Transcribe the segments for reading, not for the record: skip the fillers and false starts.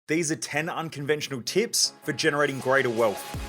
These are 10 unconventional tips for generating greater wealth.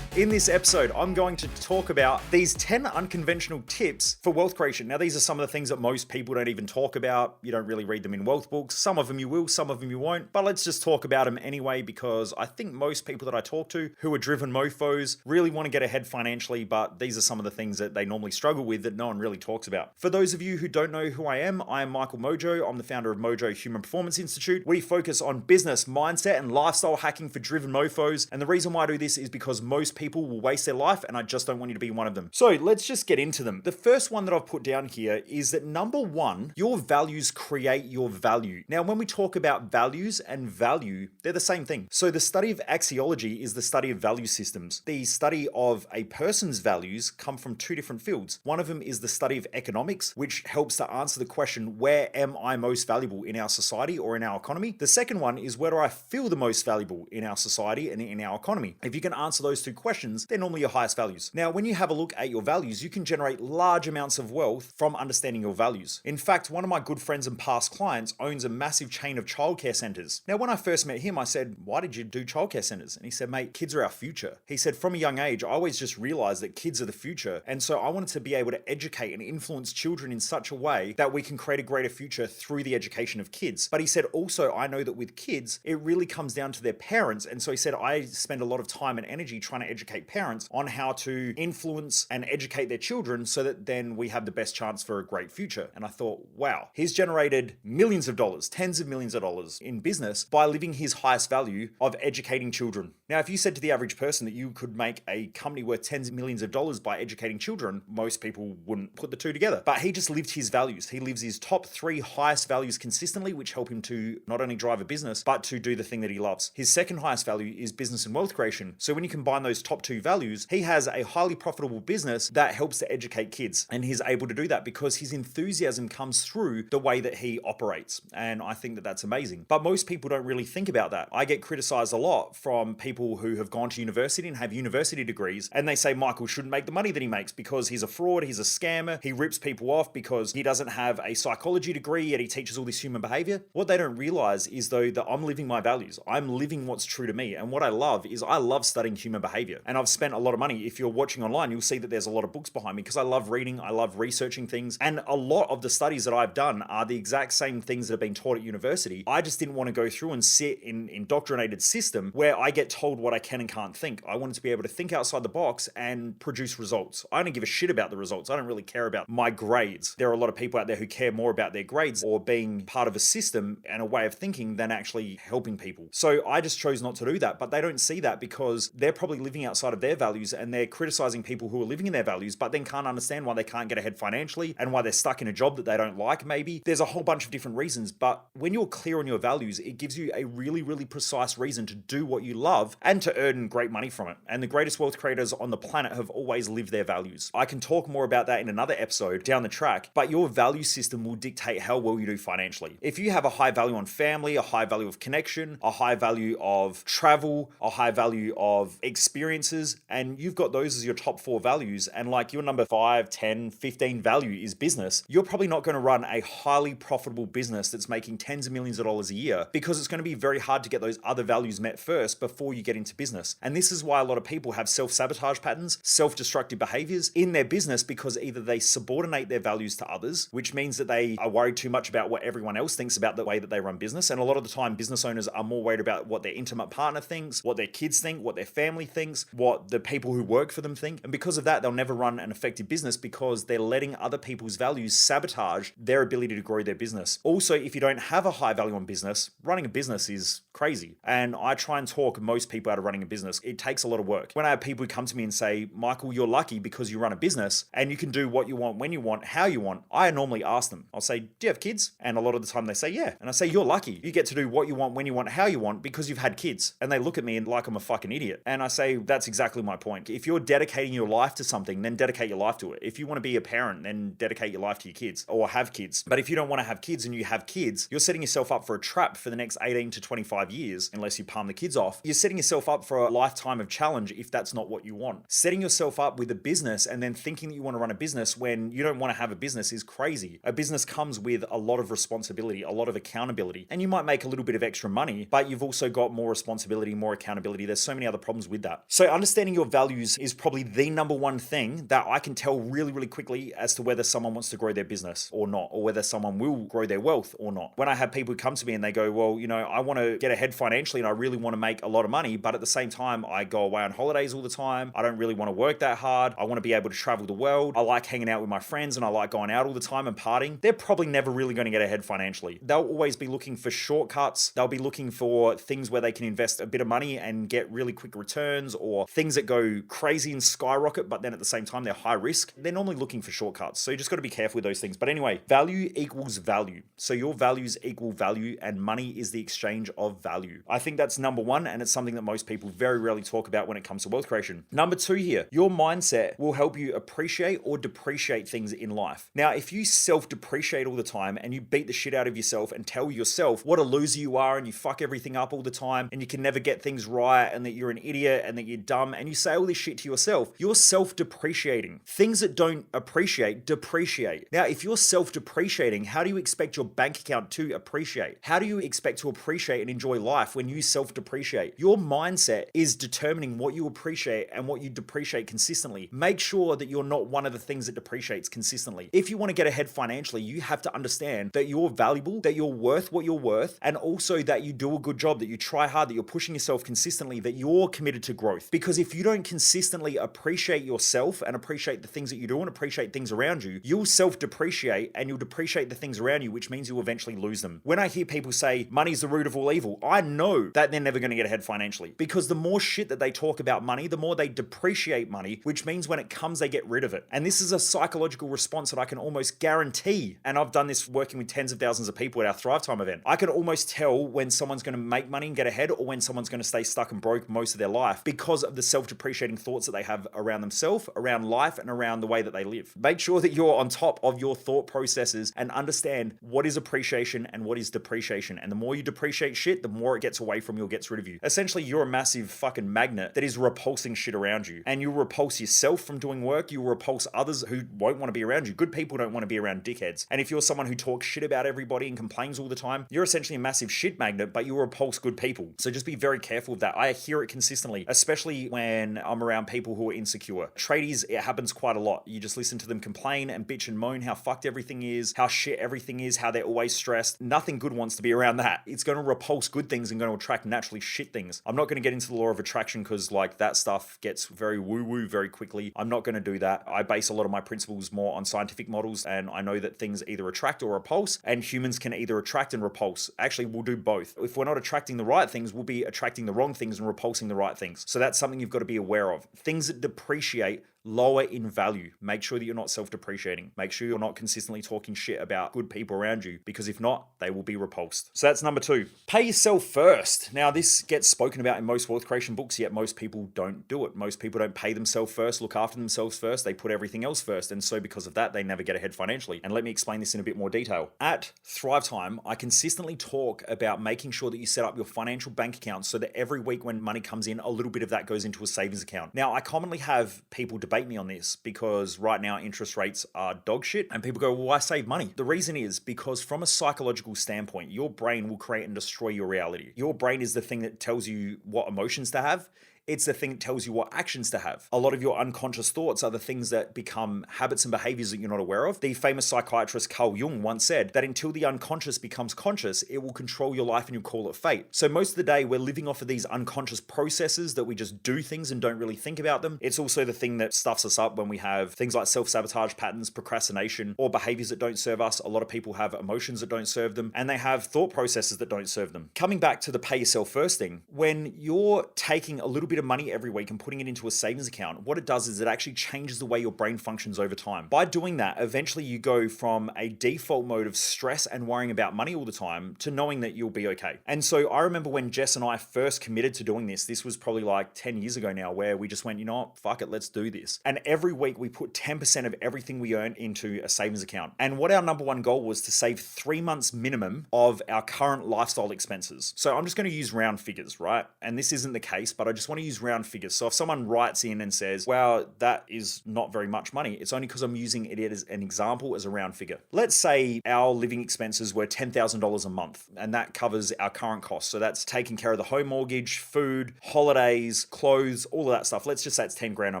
In this episode, I'm going to talk about these 10 unconventional tips for wealth creation. Now, these are some of the things that most people don't even talk about. You don't really read them in wealth books. Some of them you will, some of them you won't. But let's just talk about them anyway, because I think most people that I talk to who are driven mofos really want to get ahead financially, but these are some of the things that they normally struggle with that no one really talks about. For those of you who don't know who I am Michael Mojo. I'm the founder of Mojo Human Performance Institute. We focus on business, mindset, and lifestyle hacking for driven mofos. And the reason why I do this is because most people will waste their life, and I just don't want you to be one of them. So let's just get into them. The first one that I've put down here is that number one, your values create your value. Now, when we talk about values and value, they're the same thing. So the study of axiology is the study of value systems. The study of a person's values come from two different fields. One of them is the study of economics, which helps to answer the question, where am I most valuable in our society or in our economy? The second one is, where do I feel the most valuable in our society and in our economy? If you can answer those two questions, they're normally your highest values. Now, when you have a look at your values, you can generate large amounts of wealth from understanding your values. In fact, one of my good friends and past clients owns a massive chain of childcare centers. Now, when I first met him, I said, why did you do childcare centers? And he said, mate, kids are our future. He said, from a young age, I always just realized that kids are the future. And so I wanted to be able to educate and influence children in such a way that we can create a greater future through the education of kids. But he said, also, I know that with kids, it really comes down to their parents. And so he said, I spend a lot of time and energy trying to educate parents on how to influence and educate their children so that then we have the best chance for a great future. And I thought, wow, he's generated millions of dollars, tens of millions of dollars in business by living his highest value of educating children. Now, if you said to the average person that you could make a company worth tens of millions of dollars by educating children, most people wouldn't put the two together. But he just lived his values. He lives his top three highest values consistently, which help him to not only drive a business, but to do the thing that he loves. His second highest value is business and wealth creation. So when you combine those top two values, he has a highly profitable business that helps to educate kids. And he's able to do that because his enthusiasm comes through the way that he operates. And I think that that's amazing. But most people don't really think about that. I get criticized a lot from people who have gone to university and have university degrees, and they say Michael shouldn't make the money that he makes because he's a fraud, he's a scammer, he rips people off because he doesn't have a psychology degree yet he teaches all this human behavior. What they don't realize is, though, that I'm living my values. I'm living what's true to me. And what I love is I love studying human behavior. And I've spent a lot of money. If you're watching online, you'll see that there's a lot of books behind me because I love reading, I love researching things. And a lot of the studies that I've done are the exact same things that have been taught at university. I just didn't want to go through and sit in an indoctrinated system where I get told what I can and can't think. I wanted to be able to think outside the box and produce results. I don't give a shit about the results. I don't really care about my grades. There are a lot of people out there who care more about their grades or being part of a system and a way of thinking than actually helping people. So I just chose not to do that. But they don't see that because they're probably living outside of their values and they're criticizing people who are living in their values, but then can't understand why they can't get ahead financially and why they're stuck in a job that they don't like. Maybe there's a whole bunch of different reasons, but when you're clear on your values, it gives you a really, really precise reason to do what you love and to earn great money from it. And the greatest wealth creators on the planet have always lived their values. I can talk more about that in another episode down the track, but your value system will dictate how well you do financially. If you have a high value on family, a high value of connection, a high value of travel, a high value of experiences, and you've got those as your top four values, and like your number 5, 10, 15 value is business, you're probably not going to run a highly profitable business that's making tens of millions of dollars a year because it's going to be very hard to get those other values met first before you get into business. And this is why a lot of people have self-sabotage patterns, self-destructive behaviors in their business because either they subordinate their values to others, which means that they are worried too much about what everyone else thinks about the way that they run business. And a lot of the time, business owners are more worried about what their intimate partner thinks, what their kids think, what their family thinks, what the people who work for them think. And because of that, they'll never run an effective business because they're letting other people's values sabotage their ability to grow their business. Also, if you don't have a high value on business, running a business is crazy. And I try and talk most people out of running a business. It takes a lot of work. When I have people who come to me and say, Michael, you're lucky because you run a business and you can do what you want, when you want, how you want, I normally ask them, I'll say, do you have kids? And a lot of the time they say, yeah. And I say, you're lucky. You get to do what you want, when you want, how you want because you've had kids. And they look at me like I'm a fucking idiot. And I say, That's exactly my point. If you're dedicating your life to something, then dedicate your life to it. If you want to be a parent, then dedicate your life to your kids or have kids. But if you don't want to have kids and you have kids, you're setting yourself up for a trap for the next 18 to 25 years, unless you palm the kids off. You're setting yourself up for a lifetime of challenge if that's not what you want. Setting yourself up with a business and then thinking that you want to run a business when you don't want to have a business is crazy. A business comes with a lot of responsibility, a lot of accountability, and you might make a little bit of extra money, but you've also got more responsibility, more accountability. There's so many other problems with that. So understanding your values is probably the number one thing that I can tell really, really quickly as to whether someone wants to grow their business or not, or whether someone will grow their wealth or not. When I have people come to me and they go, well, I want to get ahead financially and I really want to make a lot of money, but at the same time, I go away on holidays all the time. I don't really want to work that hard. I want to be able to travel the world. I like hanging out with my friends and I like going out all the time and partying. They're probably never really going to get ahead financially. They'll always be looking for shortcuts. They'll be looking for things where they can invest a bit of money and get really quick returns, or things that go crazy and skyrocket, but then at the same time, they're high risk. They're normally looking for shortcuts. So you just got to be careful with those things. But anyway, value equals value. So your values equal value, and money is the exchange of value. I think that's number one, and it's something that most people very rarely talk about when it comes to wealth creation. Number two here, your mindset will help you appreciate or depreciate things in life. Now, if you self-depreciate all the time and you beat the shit out of yourself and tell yourself what a loser you are and you fuck everything up all the time and you can never get things right and that you're an idiot and that you're dumb, and you say all this shit to yourself, you're self-depreciating. Things that don't appreciate depreciate. Now, if you're self-depreciating, how do you expect your bank account to appreciate? How do you expect to appreciate and enjoy life when you self-depreciate? Your mindset is determining what you appreciate and what you depreciate consistently. Make sure that you're not one of the things that depreciates consistently. If you want to get ahead financially, you have to understand that you're valuable, that you're worth what you're worth, and also that you do a good job, that you try hard, that you're pushing yourself consistently, that you're committed to growth. Because if you don't consistently appreciate yourself and appreciate the things that you do and appreciate things around you, you'll self-depreciate and you'll depreciate the things around you, which means you'll eventually lose them. When I hear people say money's the root of all evil, I know that they're never going to get ahead financially, because the more shit that they talk about money, the more they depreciate money, which means when it comes, they get rid of it. And this is a psychological response that I can almost guarantee, and I've done this working with tens of thousands of people at our Thrive Time event. I can almost tell when someone's going to make money and get ahead, or when someone's going to stay stuck and broke most of their life, because of the self-depreciating thoughts that they have around themselves, around life, and around the way that they live. Make sure that you're on top of your thought processes and understand what is appreciation and what is depreciation. And the more you depreciate shit, the more it gets away from you or gets rid of you. Essentially, you're a massive fucking magnet that is repulsing shit around you. And you'll repulse yourself from doing work. You'll repulse others who won't want to be around you. Good people don't want to be around dickheads. And if you're someone who talks shit about everybody and complains all the time, you're essentially a massive shit magnet, but you repulse good people. So just be very careful of that. I hear it consistently, especially when I'm around people who are insecure. Tradies, it happens quite a lot. You just listen to them complain and bitch and moan how fucked everything is, how shit everything is, how they're always stressed. Nothing good wants to be around that. It's going to repulse good things and going to attract naturally shit things. I'm not going to get into the law of attraction because that stuff gets very woo-woo very quickly. I'm not going to do that. I base a lot of my principles more on scientific models, and I know that things either attract or repulse, and humans can either attract and repulse. Actually, we'll do both. If we're not attracting the right things, we'll be attracting the wrong things and repulsing the right things. So that's something you've got to be aware of. Things that depreciate lower in value. Make sure that you're not self-depreciating. Make sure you're not consistently talking shit about good people around you, because if not, they will be repulsed. So that's number two. Pay yourself first. Now, this gets spoken about in most wealth creation books, yet most people don't do it. Most people don't pay themselves first, look after themselves first. They put everything else first. And so because of that, they never get ahead financially. And let me explain this in a bit more detail. At Thrive Time, I consistently talk about making sure that you set up your financial bank account so that every week when money comes in, a little bit of that goes into a savings account. Now, I commonly have people debate me on this because right now interest rates are dog shit, and people go, well, why save money? The reason is because from a psychological standpoint, your brain will create and destroy your reality. Your brain is the thing that tells you what emotions to have. It's the thing that tells you what actions to have. A lot of your unconscious thoughts are the things that become habits and behaviors that you're not aware of. The famous psychiatrist Carl Jung once said that until the unconscious becomes conscious, it will control your life and you'll call it fate. So most of the day, we're living off of these unconscious processes that we just do things and don't really think about them. It's also the thing that stuffs us up when we have things like self-sabotage patterns, procrastination, or behaviors that don't serve us. A lot of people have emotions that don't serve them, and they have thought processes that don't serve them. Coming back to the pay yourself first thing, when you're taking a little bit bit of money every week and putting it into a savings account, what it does is it actually changes the way your brain functions over time. By doing that, eventually you go from a default mode of stress and worrying about money all the time to knowing that you'll be okay. And so I remember when Jess and I first committed to doing this was probably like 10 years ago now, where we just went, you know what, fuck it, let's do this. And every week we put 10% of everything we earn into a savings account. And what our number one goal was to save 3 months minimum of our current lifestyle expenses. So I'm just going to use round figures, right? And this isn't the case, but I just want to use round figures. So if someone writes in and says, wow, that is not very much money, it's only because I'm using it as an example, as a round figure. Let's say our living expenses were $10,000 a month, and that covers our current costs. So that's taking care of the home mortgage, food, holidays, clothes, all of that stuff. Let's just say it's 10 grand a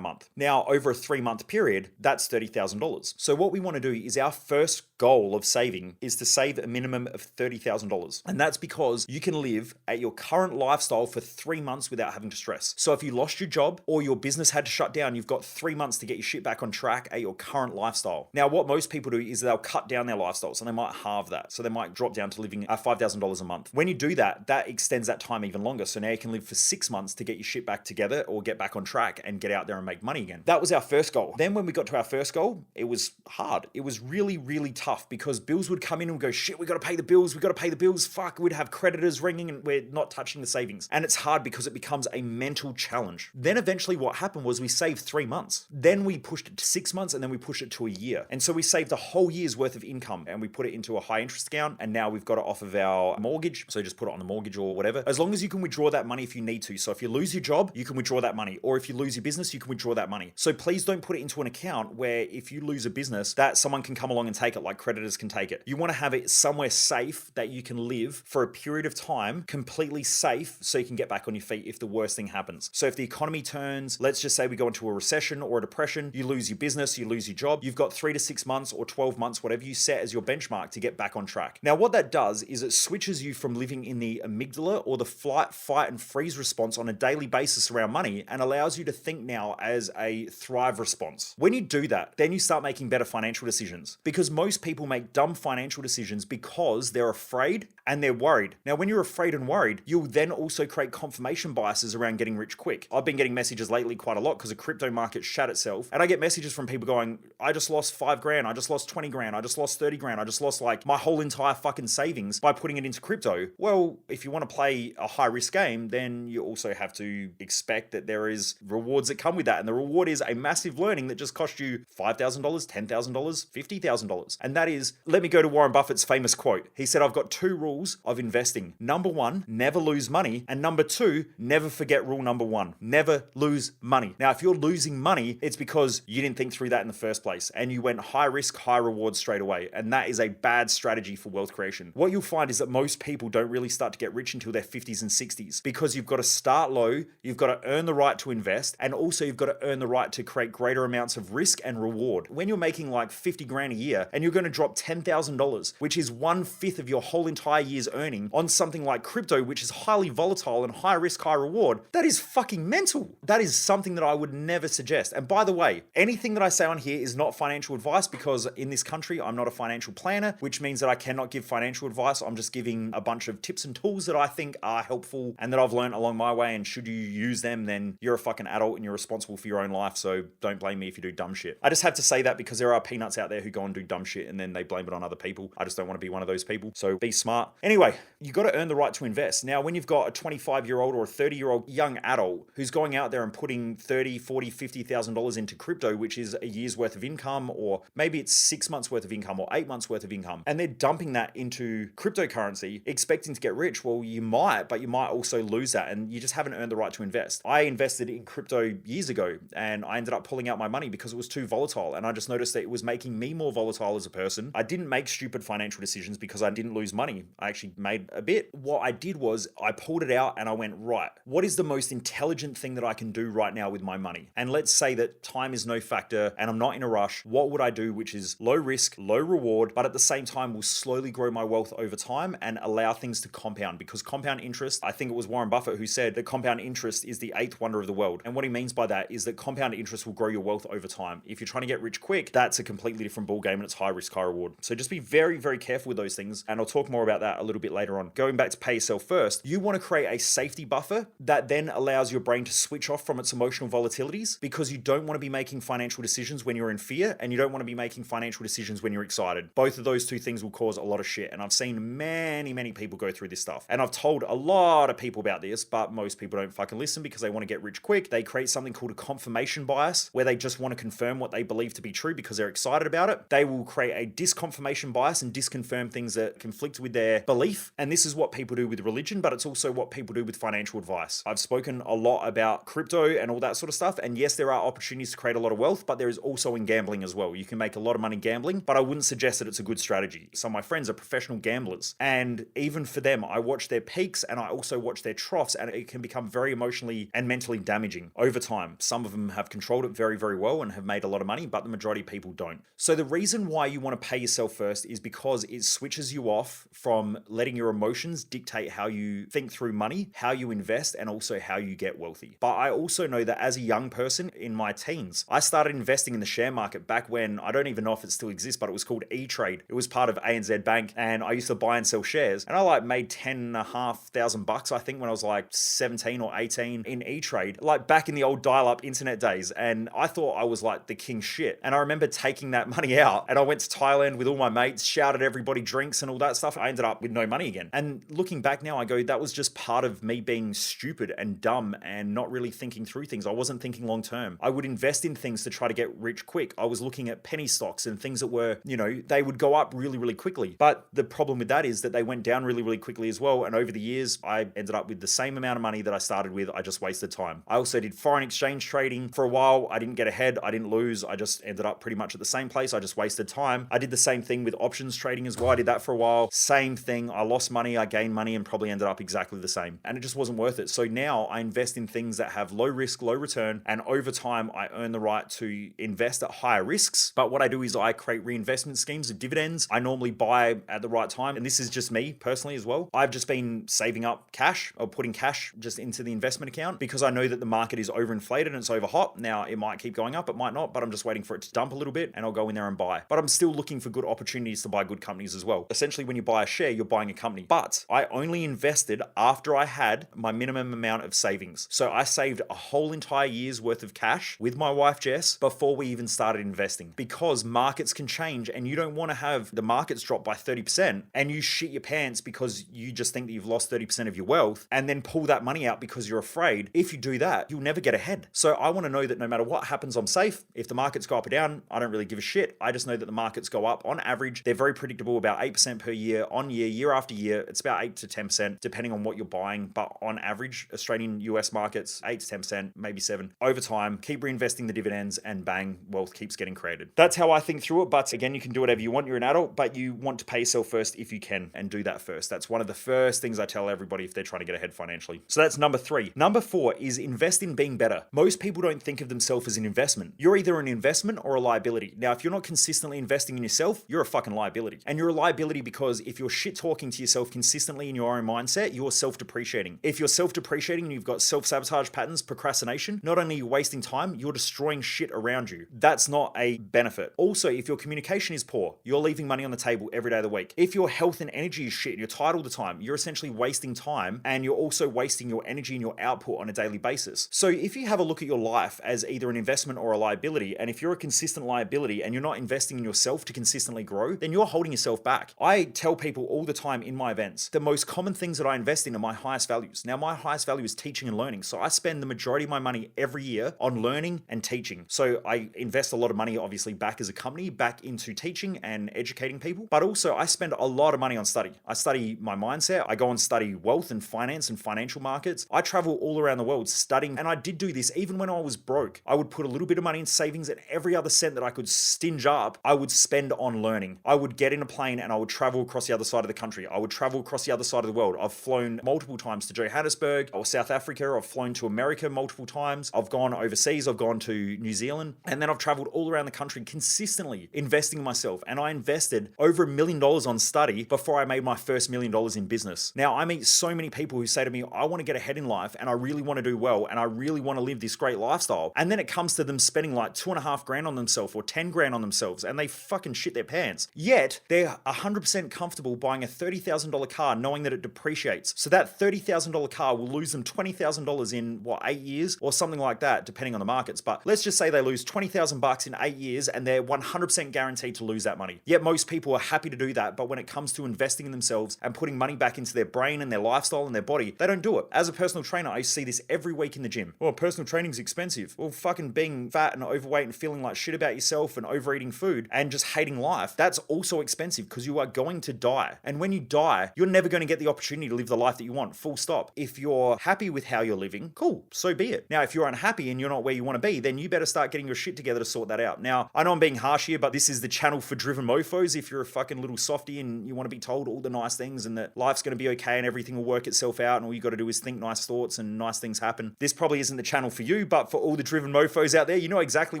month. Now, over a 3-month period, that's $30,000. So what we want to do is our first goal of saving is to save a minimum of $30,000. And that's because you can live at your current lifestyle for 3 months without having to stress. So if you lost your job or your business had to shut down, you've got 3 months to get your shit back on track at your current lifestyle. Now, what most people do is they'll cut down their lifestyle. So they might halve that. So they might drop down to living at $5,000 a month. When you do that, that extends that time even longer. So now you can live for 6 months to get your shit back together or get back on track and get out there and make money again. That was our first goal. Then when we got to our first goal, it was hard. It was really, really tough because bills would come in and go, shit, we got to pay the bills. We got to pay the bills. Fuck, we'd have creditors ringing and we're not touching the savings. And it's hard because it becomes a mental challenge. Then eventually what happened was we saved 3 months. Then we pushed it to 6 months and then we pushed it to a year. And so we saved a whole year's worth of income and we put it into a high interest account. And now we've got it off of our mortgage. So just put it on the mortgage or whatever. As long as you can withdraw that money if you need to. So if you lose your job, you can withdraw that money. Or if you lose your business, you can withdraw that money. So please don't put it into an account where if you lose a business, that someone can come along and take it, like creditors can take it. You want to have it somewhere safe that you can live for a period of time, completely safe, so you can get back on your feet if the worst thing happens. So if the economy turns, let's just say we go into a recession or a depression, you lose your business, you lose your job, you've got 3 to 6 months or 12 months, whatever you set as your benchmark to get back on track. Now, what that does is it switches you from living in the amygdala or the flight, fight, and freeze response on a daily basis around money and allows you to think now as a thrive response. When you do that, then you start making better financial decisions, because most people make dumb financial decisions because they're afraid and they're worried. Now, when you're afraid and worried, you'll then also create confirmation biases around getting rich quick. I've been getting messages lately quite a lot because the crypto market shat itself. And I get messages from people going, I just lost 5 grand. I just lost 20 grand. I just lost 30 grand. I just lost like my whole entire fucking savings by putting it into crypto. Well, if you want to play a high risk game, then you also have to expect that there is rewards that come with that. And the reward is a massive learning that just cost you $5,000, $10,000, $50,000. And that is, let me go to Warren Buffett's famous quote. He said, I've got 2 rules of investing. Number 1, never lose money. And number 2, never forget rule number 1. Never lose money. Now, if you're losing money, it's because you didn't think through that in the first place and you went high risk, high reward straight away. And that is a bad strategy for wealth creation. What you'll find is that most people don't really start to get rich until their 50s and 60s, because you've got to start low, you've got to earn the right to invest, and also you've got to earn the right to create greater amounts of risk and reward. When you're making like 50 grand a year and you're going to drop $10,000, which is 1/5 of your whole entire year's earning on something like crypto, which is highly volatile and high risk, high reward, that is fucking mental. That is something that I would never suggest. And by the way, anything that I say on here is not financial advice, because in this country, I'm not a financial planner, which means that I cannot give financial advice. I'm just giving a bunch of tips and tools that I think are helpful and that I've learned along my way. And should you use them, then you're a fucking adult and you're responsible for your own life. So don't blame me if you do dumb shit. I just have to say that because there are peanuts out there who go and do dumb shit and then they blame it on other people. I just don't want to be one of those people. So be smart. Anyway, you got to earn the right to invest. Now, when you've got a 25-year-old or a 30-year-old young adult who's going out there and putting $30,000, $40,000, $50,000 into crypto, which is a year's worth of income, or maybe it's 6 months worth of income or 8 months worth of income, and they're dumping that into cryptocurrency, expecting to get rich, well, you might, but you might also lose that, and you just haven't earned the right to invest. I invested in crypto years ago, and I ended up pulling out my money because it was too volatile, and I just noticed that it was making me more volatile as a person. I didn't make stupid financial decisions because I didn't lose money. I actually made a bit. What I did was I pulled it out and I went, right, what is the most intelligent thing that I can do right now with my money? And let's say that time is no factor and I'm not in a rush. What would I do which is low risk, low reward, but at the same time will slowly grow my wealth over time and allow things to compound? Because compound interest, I think it was Warren Buffett who said that compound interest is the 8th wonder of the world. And what he means by that is that compound interest will grow your wealth over time. If you're trying to get rich quick, that's a completely different ballgame and it's high risk, high reward. So just be very, very careful with those things. And I'll talk more about that a little bit later on. Going back to pay yourself first, you want to create a safety buffer that then allows your brain to switch off from its emotional volatilities because you don't want to be making financial decisions when you're in fear, and you don't want to be making financial decisions when you're excited. Both of those two things will cause a lot of shit. And I've seen many people go through this stuff. And I've told a lot of people about this, but most people don't fucking listen because they want to get rich quick. They create something called a confirmation bias, where they just want to confirm what they believe to be true because they're excited about it. They will create a disconfirmation bias and disconfirm things that conflict with their belief. And this is what people do with religion, but it's also what people do with financial advice. I've spoken a lot about crypto and all that sort of stuff. And yes, there are opportunities to create a lot of wealth, but there is also in gambling as well. You can make a lot of money gambling, but I wouldn't suggest that it's a good strategy. Some of my friends are professional gamblers, and even for them, I watch their peaks and I also watch their troughs, and it can become very emotionally and mentally damaging over time. Some of them have controlled it very well and have made a lot of money, but the majority of people don't. So the reason why you want to pay yourself first is because it switches you off from letting your emotions dictate how you think through money, how you invest, and also how you get wealthy. But I also know that as a young person in my teens, I started investing in the share market back when, I don't even know if it still exists, but it was called E-Trade. It was part of ANZ Bank, and I used to buy and sell shares, and I made $10,500 I think when I was 17 or 18 in E-Trade, back in the old dial-up internet days. And I thought I was the king shit. And I remember taking that money out, and I went to Thailand with all my mates, shouted everybody drinks and all that stuff. I ended up with no money again. And looking back now, I go, that was just part of me being stupid and dumb and not really thinking through things. I wasn't thinking long term. I would invest in things to try to get rich quick. I was looking at penny stocks and things that were, they would go up really quickly. But the problem with that is that they went down really quickly as well. And over the years, I ended up with the same amount of money that I started with. I just wasted time. I also did foreign exchange trading for a while. I didn't get ahead. I didn't lose. I just ended up pretty much at the same place. I just wasted time. I did the same thing with options trading as well. I did that for a while. Same thing. I lost money. I gained money and probably ended up exactly the same. And it just wasn't worth it. So now I invest in things that have low risk, low return. And over time, I earn the right to invest at higher risks. But what I do is I create reinvestment schemes of dividends. I normally buy at the right time. And this is just me personally as well. I've just been saving up cash or putting cash just into the investment account because I know that the market is overinflated and it's over hot. Now it might keep going up, it might not, but I'm just waiting for it to dump a little bit and I'll go in there and buy. But I'm still looking for good opportunities to buy good companies as well. Essentially, when you buy a share, you're buying a company. But I only invested after I had my minimum amount of savings. So I saved a whole entire year's worth of cash with my wife, Jess, before we even started investing, because markets can change and you don't want to have the markets drop by 30% and you shit your pants because you just think that you've lost 30% of your wealth and then pull that money out because you're afraid. If you do that, you'll never get ahead. So I want to know that no matter what happens, I'm safe. If the markets go up or down, I don't really give a shit. I just know that the markets go up on average. They're very predictable, about 8% per year on year after year. It's about 8 to 10% depending on what you're buying. But on average, Australian US markets, 8 to 10%, maybe 7. Over time, keep reinvesting the dividends and bang, wealth keeps getting created. That's how I think through it. But again, you can do whatever you want. You're an adult, but you want to pay yourself first if you can, and do that first. That's one of the first things I tell everybody if they're trying to get ahead financially. So that's number 3. Number 4 is invest in being better. Most people don't think of themselves as an investment. You're either an investment or a liability. Now, if you're not consistently investing in yourself, you're a fucking liability. And you're a liability because if you're shit talking to yourself consistently in your own mindset, you're self-depreciating. If you're self-depreciating and you've got self-sabotage patterns, procrastination, not only are you wasting time, you're destroying shit around you. That's not a benefit. Also, if your communication is poor, you're leaving money on the table every day of the week. If your health and energy is shit and you're tired all the time, you're essentially wasting time, and you're also wasting your energy and your output on a daily basis. So if you have a look at your life as either an investment or a liability, and if you're a consistent liability and you're not investing in yourself to consistently grow, then you're holding yourself back. I tell people all the time in my events, the most common things that I invest in are my highest values. Now, my highest value is teaching and learning. So I spend the majority of my money every year on learning and teaching. So I invest a lot of money, obviously, back as a company, back into teaching and educating people. But also I spend a lot of money on study. I study my mindset. I go and study wealth and finance and financial markets. I travel all around the world studying. And I did do this even when I was broke. I would put a little bit of money in savings, and every other cent that I could stinge up, I would spend on learning. I would get in a plane and I would travel across the other side of the country. I would travel across the other side of the world. I've flown multiple times to Johannesburg or South Africa. I've flown to America multiple times. I've gone overseas. I've gone to New Zealand. And then I've traveled all around the country consistently investing in myself. And I invested over $1 million on study before I made my first $1 million in business. Now, I meet so many people who say to me, I want to get ahead in life and I really want to do well and I really want to live this great lifestyle. And then it comes to them spending like $2,500 on themselves or $10,000 on themselves, and they fucking shit their pants. Yet they're 100% comfortable buying a $30,000 car knowing that it depreciates. So that $30,000 car will lose them $20,000 $20,000 in 8 years or something like that, depending on the markets. But let's just say they lose $20,000 in 8 years and they're 100% guaranteed to lose that money. Yet most people are happy to do that. But when it comes to investing in themselves and putting money back into their brain and their lifestyle and their body, they don't do it. As a personal trainer, I see this every week in the gym. Oh, personal training's expensive. Well, fucking being fat and overweight and feeling like shit about yourself and overeating food and just hating life, that's also expensive because you are going to die. And when you die, you're never going to get the opportunity to live the life that you want, full stop. If you're happy with how you're living, cool, so be it. Now, if you're unhappy and you're not where you want to be, then you better start getting your shit together to sort that out. Now, I know I'm being harsh here, but this is the channel for driven mofos. If you're a fucking little softy and you want to be told all the nice things and that life's going to be okay and everything will work itself out and all you got to do is think nice thoughts and nice things happen, this probably isn't the channel for you. But for all the driven mofos out there, you know exactly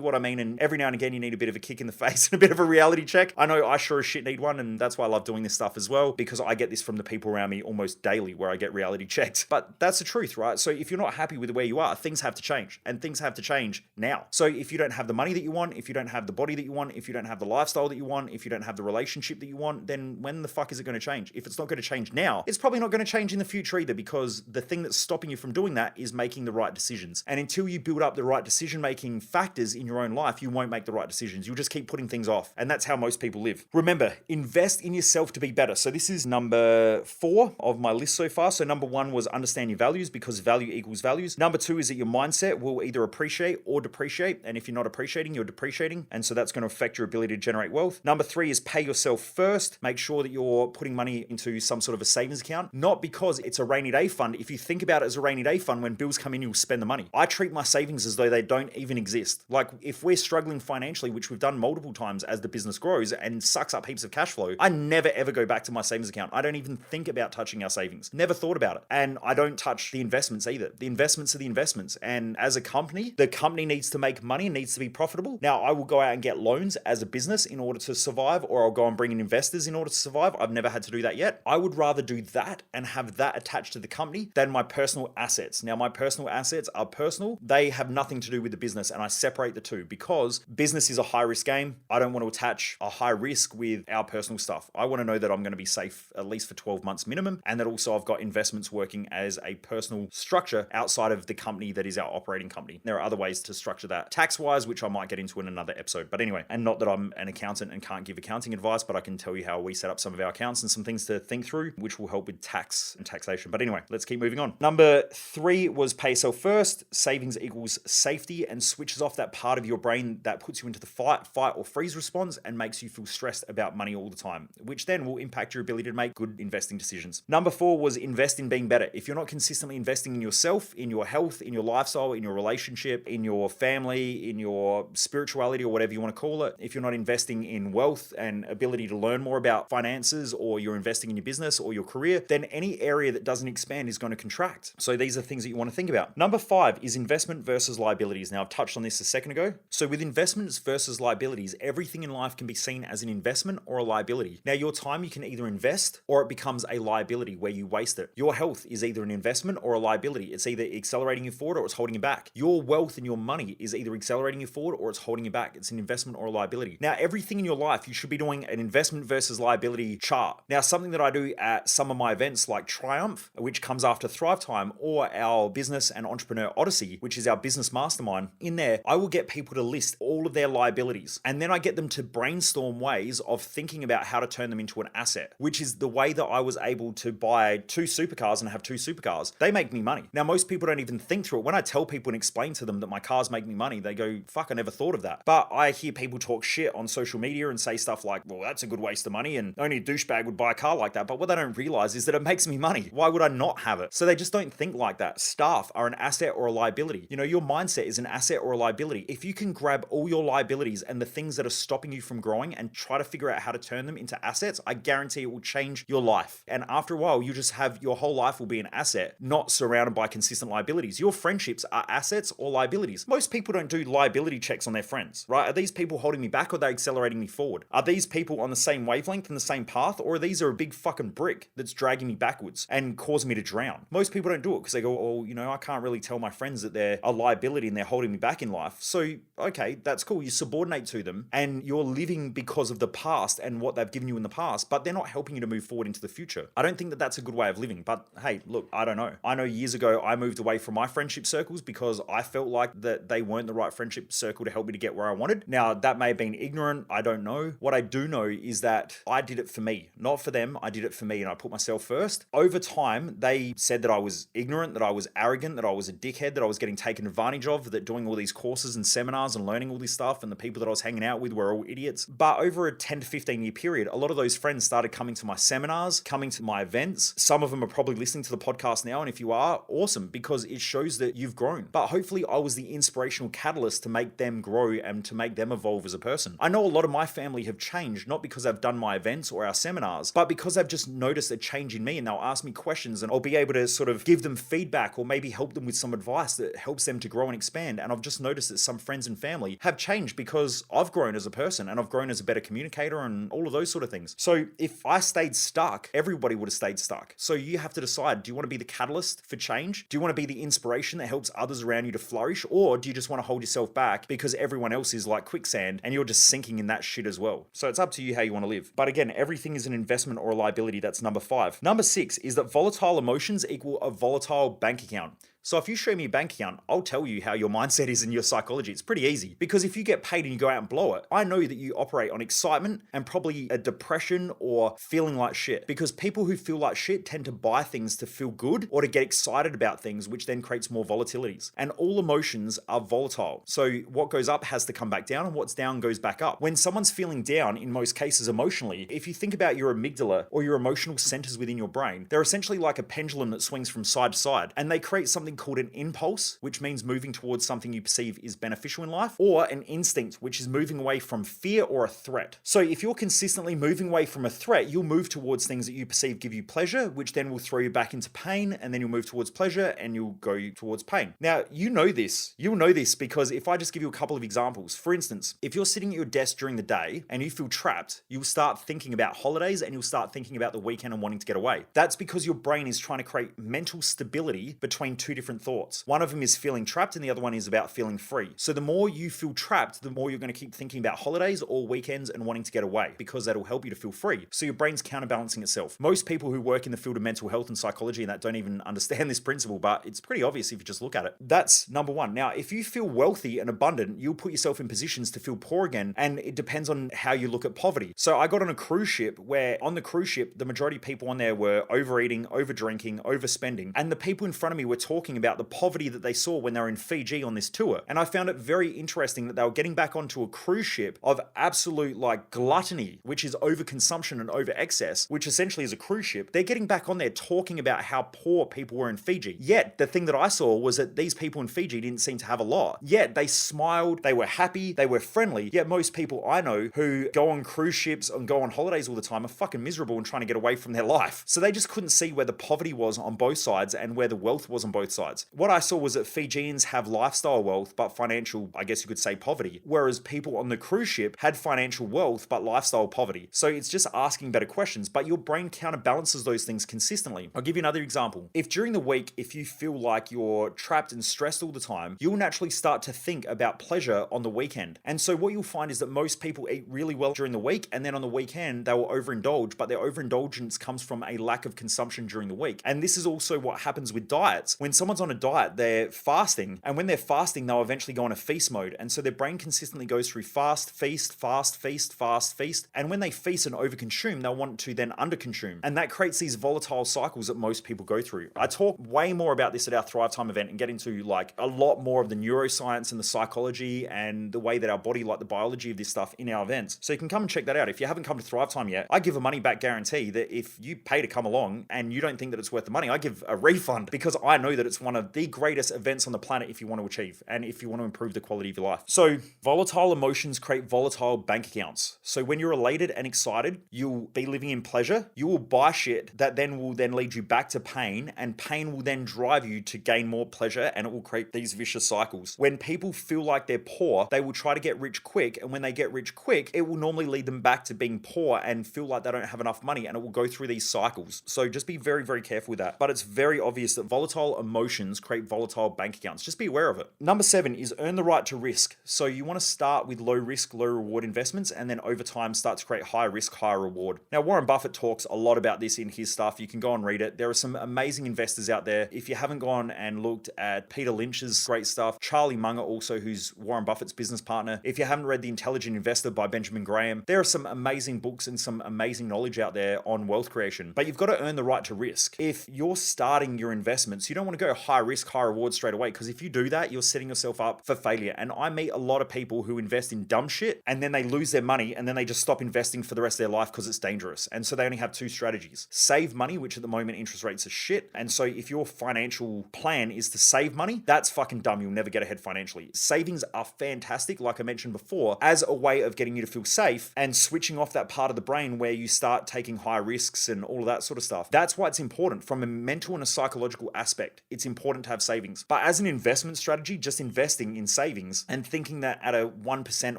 what I mean. And every now and again, you need a bit of a kick in the face and a bit of a reality check. I know I sure as shit need one, and that's why I love doing this stuff as well, because I get this from the people around me almost daily where I get reality checked. But that's the truth, right? So if you're not happy with where you are, things have to change, and things have to change now. So if you don't have the money that you want, if you don't have the body that you want, if you don't have the lifestyle that you want, if you don't have the relationship that you want, then when the fuck is it going to change? If it's not going to change now, it's probably not going to change in the future either, because the thing that's stopping you from doing that is making the right decisions. And until you build up the right decision-making factors in your own life, you won't make the right decisions. You'll just keep putting things off. And that's how most people live. Remember, invest in yourself to be better. So this is number 4 of my list so far. So number 1 was understand your values, because value equals values. Number 2 is that your mindset will either appreciate or depreciate. And if you're not appreciating, you're depreciating. And so that's going to affect your ability to generate wealth. Number 3 is pay yourself first. Make sure that you're putting money into some sort of a savings account, not because it's a rainy day fund. If you think about it as a rainy day fund, when bills come in, you'll spend the money. I treat my savings as though they don't even exist. Like if we're struggling financially, which we've done multiple times as the business grows and sucks up heaps of cash flow, I never ever go back to my savings account. I don't even think about touching our savings. Never thought about it. And I don't touch the investments either. The investments are the investments. And as a company, the company needs to make money, needs to be profitable. Now, I will go out and get loans as a business in order to survive, or I'll go and bring in investors in order to survive. I've never had to do that yet. I would rather do that and have that attached to the company than my personal assets. Now, my personal assets are personal. They have nothing to do with the business, and I separate the two because business is a high risk game. I don't want to attach a high risk with our personal stuff. I want to know that I'm going to be safe at least for 12 months minimum, and that also I've got investments working as a personal structure outside of the company that is our operating company. There are other ways to structure that tax-wise, which I might get into in another episode. But anyway, and not that I'm an accountant and can't give accounting advice, but I can tell you how we set up some of our accounts and some things to think through, which will help with tax and taxation. But anyway, let's keep moving on. Number 3 was pay yourself first. Savings equals safety, and switches off that part of your brain that puts you into the fight, or freeze response and makes you feel stressed about money all the time, which then will impact your ability to make good investing decisions. Number 4 was invest in being better. If you're not consistently investing in yourself, in your health, in your lifestyle, in your relationship, in your family, in your spirituality, or whatever you want to call it, if you're not investing in wealth and ability to learn more about finances, or you're investing in your business or your career, then any area that doesn't expand is going to contract. So these are things that you want to think about. Number 5 is investment versus liabilities. Now, I've touched on this a second ago. So with investments versus liabilities, everything in life can be seen as an investment or a liability. Now, your time you can either invest or it becomes a liability where you waste it. Your health is either an investment or a liability. It's either accelerating you forward or it's holding you back. Your wealth and your money is either accelerating you forward or it's holding you back. It's an investment or a liability. Now, everything in your life, you should be doing an investment versus liability chart. Now, something that I do at some of my events like Triumph, which comes after Thrive Time, or our Business and Entrepreneur Odyssey, which is our business mastermind, in there, I will get people to list all of their liabilities. And then I get them to brainstorm ways of thinking about how to turn them into an asset, which is the way that I was able to buy 2 supercars and have 2 supercars. They make me money. Now, most people don't even think through it. When I tell people and explain to them that my cars make me money, they go, fuck, I never thought of that. But I hear people talk shit on social media and say stuff like, well, that's a good waste of money and only a douchebag would buy a car like that. But what they don't realize is that it makes me money. Why would I not have it? So they just don't think like that. Staff are an asset or a liability. You know, your mindset is an asset or a liability. If you can grab all your liabilities and the things that are stopping you from growing and try to figure out how to turn them into assets, I guarantee it will change your life. And after a while, you just have your whole life will be an asset, not surrounded by consistent liabilities. Your friendships are assets or liabilities. Most people don't do liability checks on their friends, right? Are these people holding me back or are they accelerating me forward? Are these people on the same wavelength and the same path, or are these a big fucking brick that's dragging me backwards and causing me to drown? Most people don't do it because they go, oh, you know, I can't really tell my friends that they're a liability and they're holding me back in life. So, okay, that's cool. You subordinate to them and you're living because of the past and what they've given you in the past, but they're not helping you to move forward into the future. I don't think that that's a good way of living, but hey, look, I don't know. I know years ago, I moved away from my friendship circles because I felt like that they weren't the right friendship circle to help me to get where I wanted. Now, that may have been ignorant. I don't know. What I do know is that I did it for me, not for them. I did it for me and I put myself first. Over time, they said that I was ignorant, that I was arrogant, that I was a dickhead, that I was getting taken advantage of, that doing all these courses and seminars and learning all this stuff and the people that I was hanging out with were all idiots. But over a 10 to 15 year period, a lot of those friends started coming to my seminars, coming to my events. Some of them are probably listening to the podcast now, and if you are, awesome, because it shows that you've grown. But hopefully I was the inspirational catalyst to make them grow and to make them evolve as a person. I know a lot of my family have changed, not because I've done my events or our seminars, but because I've just noticed a change in me, and they'll ask me questions and I'll be able to sort of give them feedback or maybe help them with some advice that helps them to grow and expand. And I've just noticed that some friends and family have changed because I've grown as a person and I've grown as a better communicator and all of those sort of things. So if I stayed stuck, everybody would have stayed stuck. So you have to decide, do you want to be the catalyst for change? Do you want to be the inspiration that helps others around you to flourish? Or do you just want to hold yourself back because everyone else is like quicksand and you're just sinking in that shit as well? So it's up to you how you want to live. But again, everything is an investment or a liability. That's number 5. Number 6 is that volatile emotions equal a volatile bank account. So if you show me a bank account, I'll tell you how your mindset is in your psychology. It's pretty easy because if you get paid and you go out and blow it, I know that you operate on excitement and probably a depression or feeling like shit, because people who feel like shit tend to buy things to feel good or to get excited about things, which then creates more volatilities. And all emotions are volatile. So what goes up has to come back down and what's down goes back up. When someone's feeling down, in most cases emotionally, if you think about your amygdala or your emotional centers within your brain, they're essentially like a pendulum that swings from side to side, and they create something called an impulse, which means moving towards something you perceive is beneficial in life, or an instinct, which is moving away from fear or a threat. So if you're consistently moving away from a threat, you'll move towards things that you perceive give you pleasure, which then will throw you back into pain, and then you'll move towards pleasure and you'll go towards pain. Now, you know this. You'll know this because if I just give you a couple of examples, for instance, if you're sitting at your desk during the day and you feel trapped, you'll start thinking about holidays and you'll start thinking about the weekend and wanting to get away. That's because your brain is trying to create mental stability between two different thoughts. One of them is feeling trapped and the other one is about feeling free. So the more you feel trapped, the more you're going to keep thinking about holidays or weekends and wanting to get away, because that'll help you to feel free. So your brain's counterbalancing itself. Most people who work in the field of mental health and psychology and that don't even understand this principle, but it's pretty obvious if you just look at it. That's number 1. Now, if you feel wealthy and abundant, you'll put yourself in positions to feel poor again, and it depends on how you look at poverty. So I got on a cruise ship where on the cruise ship, the majority of people on there were overeating, over drinking, overspending, and the people in front of me were talking about the poverty that they saw when they were in Fiji on this tour. And I found it very interesting that they were getting back onto a cruise ship of absolute like gluttony, which is overconsumption and over excess, which essentially is a cruise ship. They're getting back on there talking about how poor people were in Fiji. Yet the thing that I saw was that these people in Fiji didn't seem to have a lot. Yet they smiled, they were happy, they were friendly. Yet most people I know who go on cruise ships and go on holidays all the time are fucking miserable and trying to get away from their life. So they just couldn't see where the poverty was on both sides and where the wealth was on both sides. What I saw was that Fijians have lifestyle wealth, but financial, I guess you could say, poverty. Whereas people on the cruise ship had financial wealth, but lifestyle poverty. So it's just asking better questions, but your brain counterbalances those things consistently. I'll give you another example. If during the week, if you feel like you're trapped and stressed all the time, you'll naturally start to think about pleasure on the weekend. And so what you'll find is that most people eat really well during the week, and then on the weekend, they will overindulge, but their overindulgence comes from a lack of consumption during the week. And this is also what happens with diets. When someone's on a diet, they're fasting, and when they're fasting, they'll eventually go on a feast mode. And so their brain consistently goes through fast, feast, fast, feast, fast, feast. And when they feast and overconsume, they'll want to then underconsume. And that creates these volatile cycles that most people go through. I talk way more about this at our Thrive Time event and get into like a lot more of the neuroscience and the psychology and the way that our body, like the biology of this stuff in our events. So you can come and check that out. If you haven't come to Thrive Time yet, I give a money back guarantee that if you pay to come along and you don't think that it's worth the money, I give a refund, because I know that it's one of the greatest events on the planet if you want to achieve and if you want to improve the quality of your life. So volatile emotions create volatile bank accounts. So when you're elated and excited, you'll be living in pleasure. You will buy shit that will then lead you back to pain, and pain will then drive you to gain more pleasure, and it will create these vicious cycles. When people feel like they're poor, they will try to get rich quick, and when they get rich quick, it will normally lead them back to being poor and feel like they don't have enough money, and it will go through these cycles. So just be very, very careful with that. But it's very obvious that volatile emotions emotions create volatile bank accounts. Just be aware of it. Number 7 is earn the right to risk. So you want to start with low risk, low reward investments, and then over time start to create high risk, high reward. Now, Warren Buffett talks a lot about this in his stuff. You can go and read it. There are some amazing investors out there. If you haven't gone and looked at Peter Lynch's great stuff, Charlie Munger also, who's Warren Buffett's business partner. If you haven't read The Intelligent Investor by Benjamin Graham, there are some amazing books and some amazing knowledge out there on wealth creation. But you've got to earn the right to risk. If you're starting your investments, you don't want to go high risk, high reward straight away, because if you do that, you're setting yourself up for failure. And I meet a lot of people who invest in dumb shit and then they lose their money and then they just stop investing for the rest of their life because it's dangerous. And so they only have 2 strategies. Save money, which at the moment interest rates are shit. And so if your financial plan is to save money, that's fucking dumb. You'll never get ahead financially. Savings are fantastic, like I mentioned before, as a way of getting you to feel safe and switching off that part of the brain where you start taking high risks and all of that sort of stuff. That's why it's important from a mental and a psychological aspect. It's important to have savings. But as an investment strategy, just investing in savings and thinking that at a 1%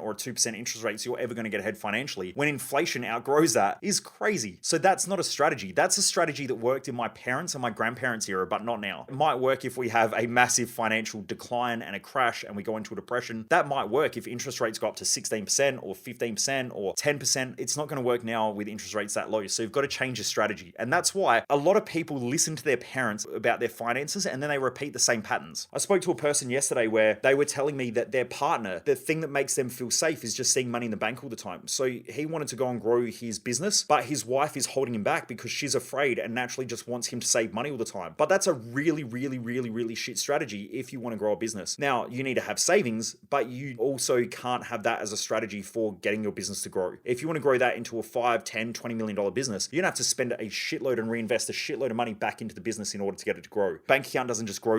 or a 2% interest rates, you're ever going to get ahead financially when inflation outgrows that is crazy. So that's not a strategy. That's a strategy that worked in my parents' and my grandparents' era, but not now. It might work if we have a massive financial decline and a crash and we go into a depression. That might work if interest rates go up to 16% or 15% or 10%. It's not going to work now with interest rates that low. So you've got to change your strategy. And that's why a lot of people listen to their parents about their finances and then they repeat the same patterns. I spoke to a person yesterday where they were telling me that their partner, the thing that makes them feel safe is just seeing money in the bank all the time. So he wanted to go and grow his business, but his wife is holding him back because she's afraid and naturally just wants him to save money all the time. But that's a really shit strategy if you want to grow a business. Now, you need to have savings, but you also can't have that as a strategy for getting your business to grow. If you want to grow that into a $5, $10, $20 million business, you're going to have to spend a shitload and reinvest a shitload of money back into the business in order to get it to grow. Bank account doesn't just grow,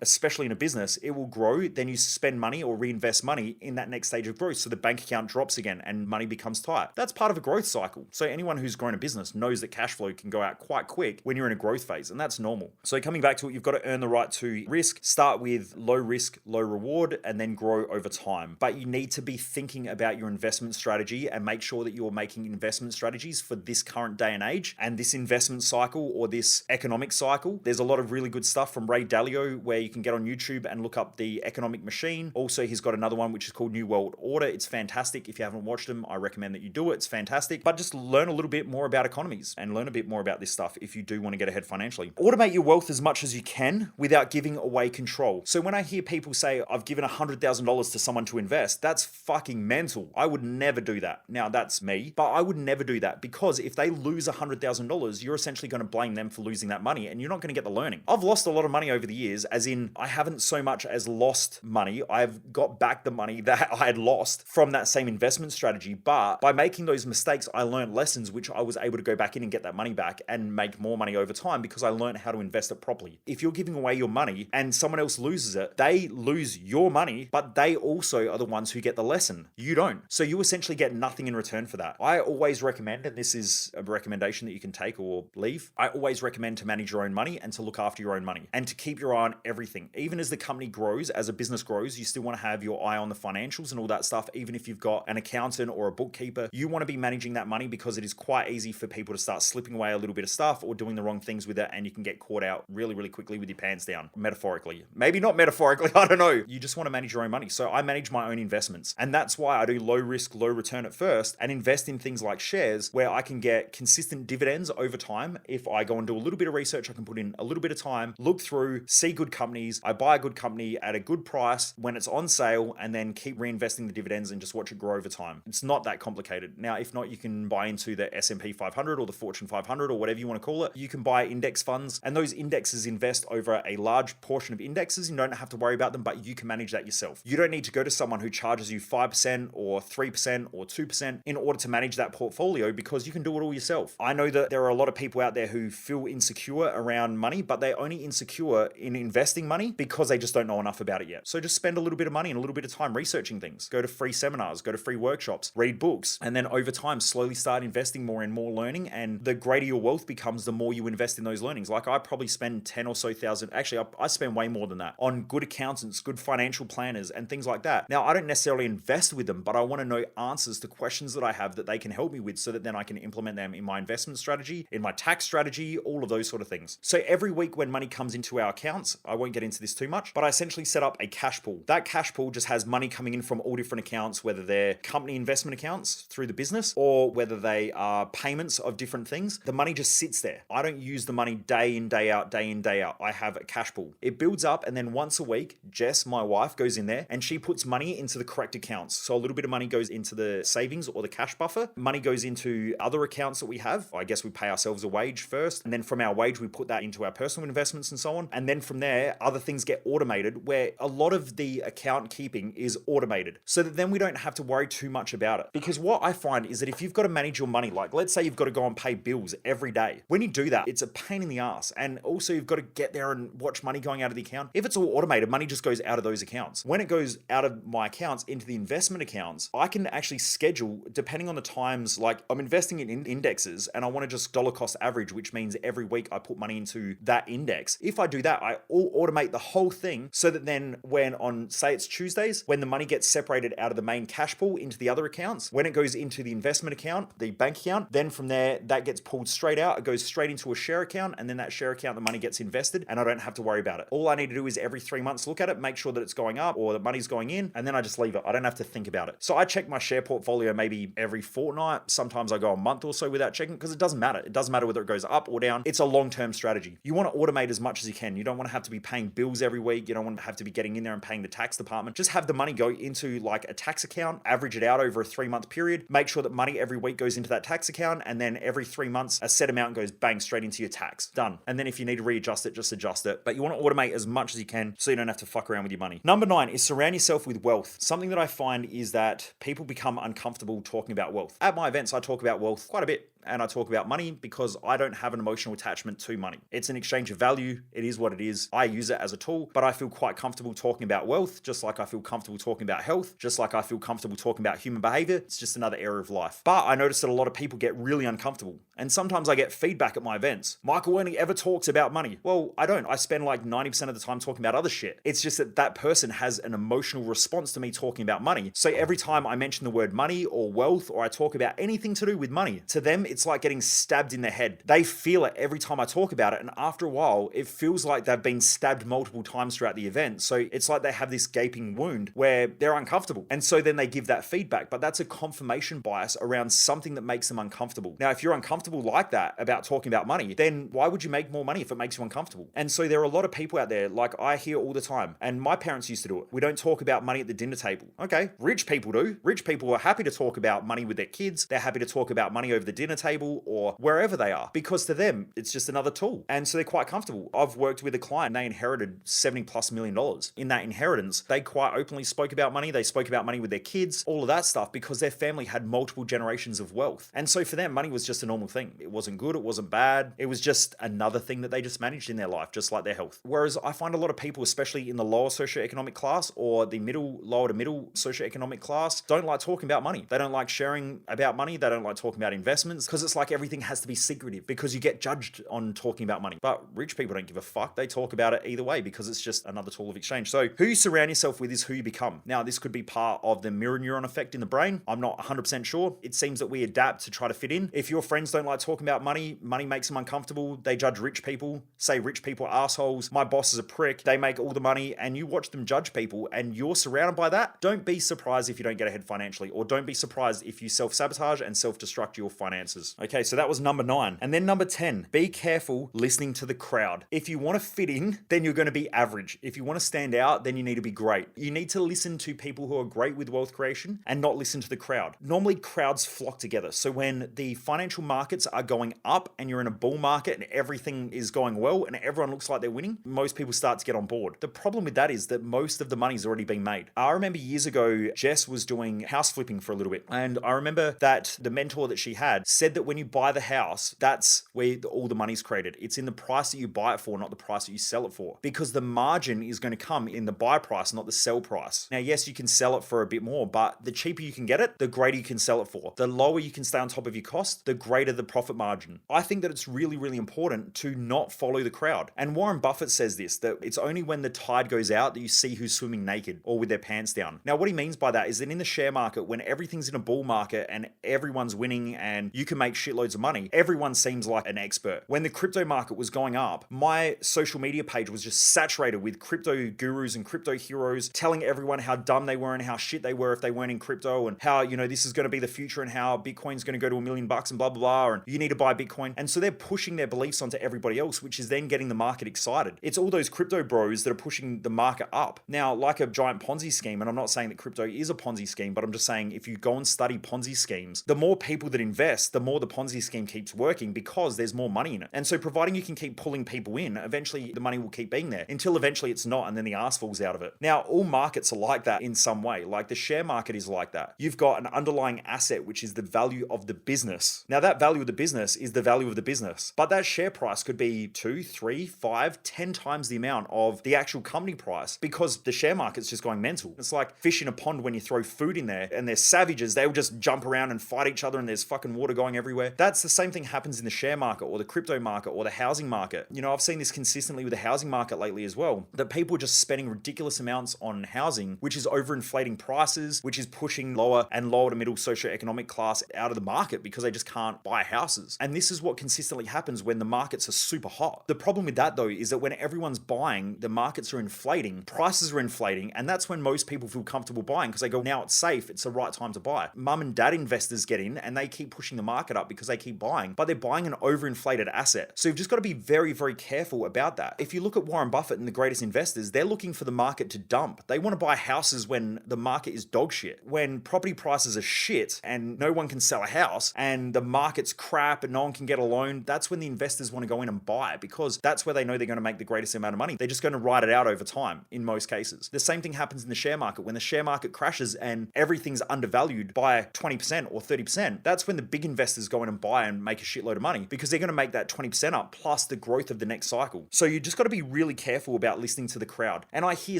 especially in a business. It will grow, then you spend money or reinvest money in that next stage of growth. So the bank account drops again and money becomes tight. That's part of a growth cycle. So anyone who's grown a business knows that cash flow can go out quite quick when you're in a growth phase, and that's normal. So coming back to it, you've got to earn the right to risk. Start with low risk, low reward, and then grow over time. But you need to be thinking about your investment strategy and make sure that you're making investment strategies for this current day and age and this investment cycle or this economic cycle. There's a lot of really good stuff from Ray Dalio where you can get on YouTube and look up The Economic Machine. Also, he's got another one which is called New World Order. It's fantastic. If you haven't watched them, I recommend that you do it. It's fantastic. But just learn a little bit more about economies and learn a bit more about this stuff if you do want to get ahead financially. Automate your wealth as much as you can without giving away control. So when I hear people say, I've given $100,000 to someone to invest, that's fucking mental. I would never do that. Now, that's me, but I would never do that because if they lose $100,000, you're essentially going to blame them for losing that money and you're not going to get the learning. I've lost a lot of money over the years, as in I haven't so much as lost money. I've got back the money that I had lost from that same investment strategy. But by making those mistakes, I learned lessons which I was able to go back in and get that money back and make more money over time because I learned how to invest it properly. If you're giving away your money and someone else loses it, they lose your money, but they also are the ones who get the lesson. You don't. So you essentially get nothing in return for that. I always recommend, and this is a recommendation that you can take or leave, I always recommend to manage your own money and to look after your own money and to keep your eye on everything. Even as the company grows, as a business grows, you still want to have your eye on the financials and all that stuff. Even if you've got an accountant or a bookkeeper, you want to be managing that money because it is quite easy for people to start slipping away a little bit of stuff or doing the wrong things with it, and you can get caught out really quickly with your pants down, metaphorically. Maybe not metaphorically, I don't know. You just want to manage your own money. So I manage my own investments, and that's why I do low risk, low return at first and invest in things like shares where I can get consistent dividends over time. If I go and do a little bit of research, I can put in a little bit of time, look through, see good companies, I buy a good company at a good price when it's on sale, and then keep reinvesting the dividends and just watch it grow over time. It's not that complicated. Now, if not, you can buy into the S&P 500 or the Fortune 500 or whatever you want to call it. You can buy index funds, and those indexes invest over a large portion of indexes. You don't have to worry about them, but you can manage that yourself. You don't need to go to someone who charges you 5% or 3% or 2% in order to manage that portfolio because you can do it all yourself. I know that there are a lot of people out there who feel insecure around money, but they're only insecure in investing money because they just don't know enough about it yet. So just spend a little bit of money and a little bit of time researching things. Go to free seminars, go to free workshops, read books, and then over time slowly start investing more and more learning. And the greater your wealth becomes, the more you invest in those learnings. Like I probably spend 10 or so thousand, actually I spend way more than that on good accountants, good financial planners and things like that. Now I don't necessarily invest with them, but I want to know answers to questions that I have that they can help me with so that then I can implement them in my investment strategy, in my tax strategy, all of those sort of things. So every week when money money comes into our accounts. I won't get into this too much, but I essentially set up a cash pool. That cash pool just has money coming in from all different accounts, whether they're company investment accounts through the business or whether they are payments of different things. The money just sits there. I don't use the money day in, day out, day in, day out. I have a cash pool. It builds up, and then once a week, Jess, my wife, goes in there and she puts money into the correct accounts. So a little bit of money goes into the savings or the cash buffer. Money goes into other accounts that we have. I guess we pay ourselves a wage first, and then from our wage, we put that into our personal investments and so on. And then from there, other things get automated, where a lot of the account keeping is automated, so that then we don't have to worry too much about it. Because what I find is that if you've got to manage your money, like let's say you've got to go and pay bills every day, when you do that, it's a pain in the ass. And also you've got to get there and watch money going out of the account. If it's all automated, money just goes out of those accounts. When it goes out of my accounts into the investment accounts, I can actually schedule, depending on the times, like I'm investing in indexes and I want to just dollar cost average, which means every week I put money into that index. If I do that, I automate the whole thing, so that then when on, say it's Tuesdays, when the money gets separated out of the main cash pool into the other accounts, when it goes into the investment account, the bank account, then from there, that gets pulled straight out. It goes straight into a share account, and then that share account, the money gets invested, and I don't have to worry about it. All I need to do is every 3 months look at it, make sure that it's going up or the money's going in, and then I just leave it. I don't have to think about it. So I check my share portfolio maybe every fortnight. Sometimes I go a month or so without checking, because it doesn't matter. It doesn't matter whether it goes up or down. It's a long-term strategy. You want to automate as much as you can. You don't want to have to be paying bills every week. You don't want to have to be getting in there and paying the tax department. Just have the money go into like a tax account, average it out over a 3-month period, make sure that money every week goes into that tax account, and then every 3 months, a set amount goes bang straight into your tax. Done. And then if you need to readjust it, just adjust it. But you want to automate as much as you can so you don't have to fuck around with your money. Number 9 is surround yourself with wealth. Something that I find is that people become uncomfortable talking about wealth. At my events, I talk about wealth quite a bit. And I talk about money because I don't have an emotional attachment to money. It's an exchange of value. It is what it is. I use it as a tool, but I feel quite comfortable talking about wealth, just like I feel comfortable talking about health, just like I feel comfortable talking about human behavior. It's just another area of life. But I notice that a lot of people get really uncomfortable. And sometimes I get feedback at my events. Michael only ever talks about money. Well, I don't. I spend like 90% of the time talking about other shit. It's just that that person has an emotional response to me talking about money. So every time I mention the word money or wealth, or I talk about anything to do with money, to them, it's like getting stabbed in the head. They feel it every time I talk about it. And after a while, it feels like they've been stabbed multiple times throughout the event. So it's like they have this gaping wound where they're uncomfortable. And so then they give that feedback, but that's a confirmation bias around something that makes them uncomfortable. Now, if you're uncomfortable like that about talking about money, then why would you make more money if it makes you uncomfortable? And so there are a lot of people out there, like I hear all the time, and my parents used to do it. We don't talk about money at the dinner table. Okay, rich people do. Rich people are happy to talk about money with their kids. They're happy to talk about money over the dinner table or wherever they are, because to them, it's just another tool. And so they're quite comfortable. I've worked with a client, they inherited $70+ million. In that inheritance, they quite openly spoke about money. They spoke about money with their kids, all of that stuff, because their family had multiple generations of wealth. And so for them, money was just a normal thing. It wasn't good. It wasn't bad. It was just another thing that they just managed in their life, just like their health. Whereas I find a lot of people, especially in the lower socioeconomic class or the lower to middle socioeconomic class, don't like talking about money. They don't like sharing about money. They don't like talking about investments, because it's like everything has to be secretive, because you get judged on talking about money. But rich people don't give a fuck. They talk about it either way, because it's just another tool of exchange. So who you surround yourself with is who you become. Now, this could be part of the mirror neuron effect in the brain. I'm not 100% sure. It seems that we adapt to try to fit in. If your friends don't like talking about money, money makes them uncomfortable. They judge rich people, say rich people are assholes. My boss is a prick. They make all the money, and you watch them judge people and you're surrounded by that. Don't be surprised if you don't get ahead financially, or don't be surprised if you self-sabotage and self-destruct your finances. Okay, so that was number 9. And then number 10, be careful listening to the crowd. If you want to fit in, then you're going to be average. If you want to stand out, then you need to be great. You need to listen to people who are great with wealth creation and not listen to the crowd. Normally, crowds flock together. So when the financial markets are going up and you're in a bull market and everything is going well and everyone looks like they're winning, most people start to get on board. The problem with that is that most of the money's already been made. I remember years ago, Jess was doing house flipping for a little bit. And I remember that the mentor that she had said that when you buy the house, that's where all the money's created. It's in the price that you buy it for, not the price that you sell it for. Because the margin is going to come in the buy price, not the sell price. Now, yes, you can sell it for a bit more, but the cheaper you can get it, the greater you can sell it for. The lower you can stay on top of your cost, the greater the profit margin. I think that it's really, really important to not follow the crowd. And Warren Buffett says this, that it's only when the tide goes out that you see who's swimming naked or with their pants down. Now, what he means by that is that in the share market, when everything's in a bull market and everyone's winning and you can can make shitloads of money. Everyone seems like an expert. When the crypto market was going up, my social media page was just saturated with crypto gurus and crypto heroes telling everyone how dumb they were and how shit they were if they weren't in crypto, and how, this is going to be the future, and how Bitcoin's going to go to $1 million and blah, blah, blah, and you need to buy Bitcoin. And so they're pushing their beliefs onto everybody else, which is then getting the market excited. It's all those crypto bros that are pushing the market up. Now, like a giant Ponzi scheme, and I'm not saying that crypto is a Ponzi scheme, but I'm just saying if you go and study Ponzi schemes, the more people that invest, the more the Ponzi scheme keeps working because there's more money in it. And so providing you can keep pulling people in, eventually the money will keep being there until eventually it's not, and then the ass falls out of it. Now, all markets are like that in some way. Like the share market is like that. You've got an underlying asset, which is the value of the business. Now, that value of the business is the value of the business, but that share price could be 2, 3, 5, 10 times the amount of the actual company price because the share market's just going mental. It's like fish in a pond when you throw food in there and they're savages. They'll just jump around and fight each other and there's fucking water going everywhere. That's the same thing happens in the share market or the crypto market or the housing market. I've seen this consistently with the housing market lately as well, that people are just spending ridiculous amounts on housing, which is overinflating prices, which is pushing lower and lower to middle socioeconomic class out of the market because they just can't buy houses. And this is what consistently happens when the markets are super hot. The problem with that though is that when everyone's buying, the markets are inflating, prices are inflating, and that's when most people feel comfortable buying because they go, now it's safe, it's the right time to buy. Mum and dad investors get in and they keep pushing the market up because they keep buying, but they're buying an overinflated asset. So you've just got to be very, very careful about that. If you look at Warren Buffett and the greatest investors, they're looking for the market to dump. They want to buy houses when the market is dog shit. When property prices are shit and no one can sell a house and the market's crap and no one can get a loan, that's when the investors want to go in and buy because that's where they know they're going to make the greatest amount of money. They're just going to ride it out over time in most cases. The same thing happens in the share market. When the share market crashes and everything's undervalued by 20% or 30%, that's when the big investors go in and buy and make a shitload of money because they're going to make that 20% up plus the growth of the next cycle. So you just got to be really careful about listening to the crowd. And I hear